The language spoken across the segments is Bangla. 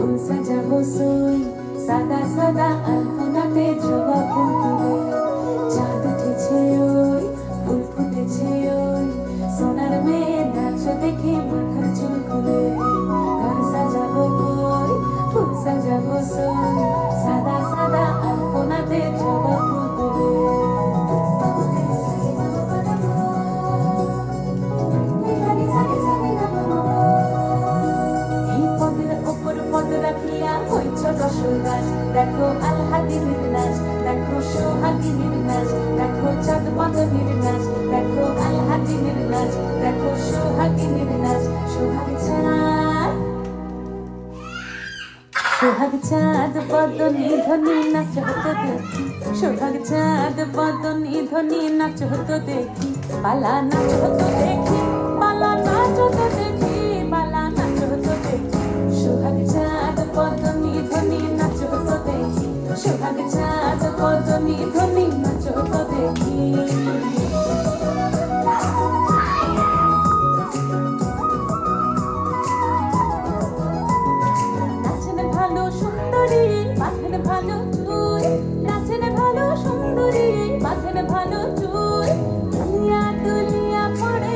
ফুল সাজাবো সই সাদা সাদা আলপনাতে জবা ফুল তুলে চাঁদ উঠেছে ওই ফুল ফুটেছে ওই সোনার মেয়ে নাচ দেখে মাথার চুল খুলে ঘর সাজাবো কই ফুল সাজাবো সই সাদা সাদা আলপনাতে জবা ফুল তুলে দেখো আলহাদিনীর নাচ দেখো সোহাগিনীর নাচ দেখো চাঁদ বাঁধবীর নাচ দেখো আলহাদিনীর নাচ দেখো সোহাগিনীর নাচ সোহাগ চাঁদ বদনী ধ্বনি নাচ হতো দেখি সোহাগ চাঁদ বদনী ধ্বনি নাচ হতো দেখি পালা নাচ হতো দেখি পালা নাচ হতো দেখি পালা নাচ হতো দেখি সোহাগ চাঁদ বদনী ধ্বনি নাচ হতো দেখি সোহাগ চাঁদ বদনী ধ্বনি নাচ হতো দেখি নাচেন ভালো সুন্দরী বাঁধেন ভালো চুল নাচেন ভালো সুন্দরী বাঁধেন ভালো চুল দুনিয়া দুনিয়া পড়ে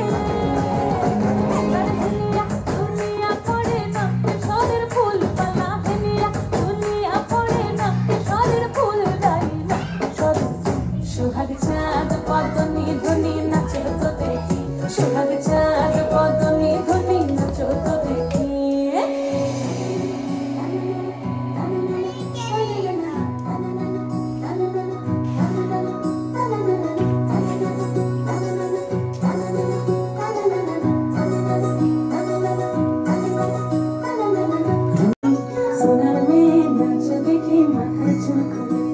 দুনিয়া পড়ে নক্কে সরের ফুল পালা হেনিয়া দুনিয়া পড়ে নক্কে সরের ফুল দাঁড়ি নক্কে সরের সোহাগ চাঁদ বদনী ধ্বনি নাচ হতো দেখি সোহাগ চাঁদ বদনী ধ্বনি নাচ হতো দেখি সোনার মেয়ে নাচ দেখে মাথার চুল খুলে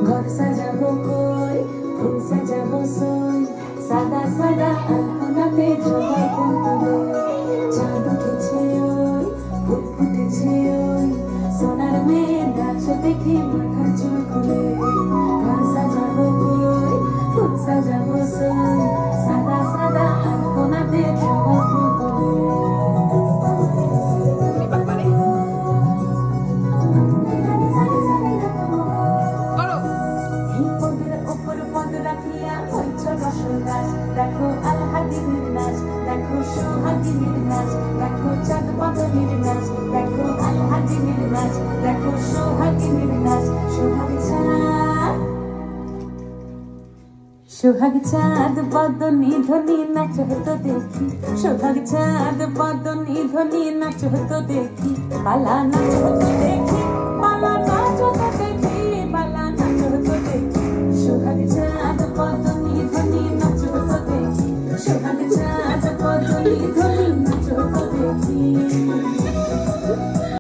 ঘর সাজাবো কই ফুল সাজাবো সই সাদা সাদা আলপনাতে জবা ফুল তুলে চাঁদ উঠেছে ওই ফুল ফুটেছে ওই সোনার মেয়ে নাচ দেখে মাথার চুল খুলে ঘর সাজাবো কই ফুল সাজাবো সই সাদা সাদা আলপনাতে জবা ফুল তুলে দেখো আলহাদিনীর নাচ দেখো সোহাগিনীর নাচ দেখো চাঁদ বাঁধবীর নাচ দেখো আলহাদিনীর নাচ দেখো সোহাগিনীর নাচ সোহাগ চাঁদ বদনী ধ্বনি নাচ হতো দেখি সোহাগ চাঁদ বদনী ধ্বনি নাচ হতো দেখি পালা নাচ হতো দেখি পালা নাচ হতো দেখি পালা নাচ হতো দেখি সোহাগ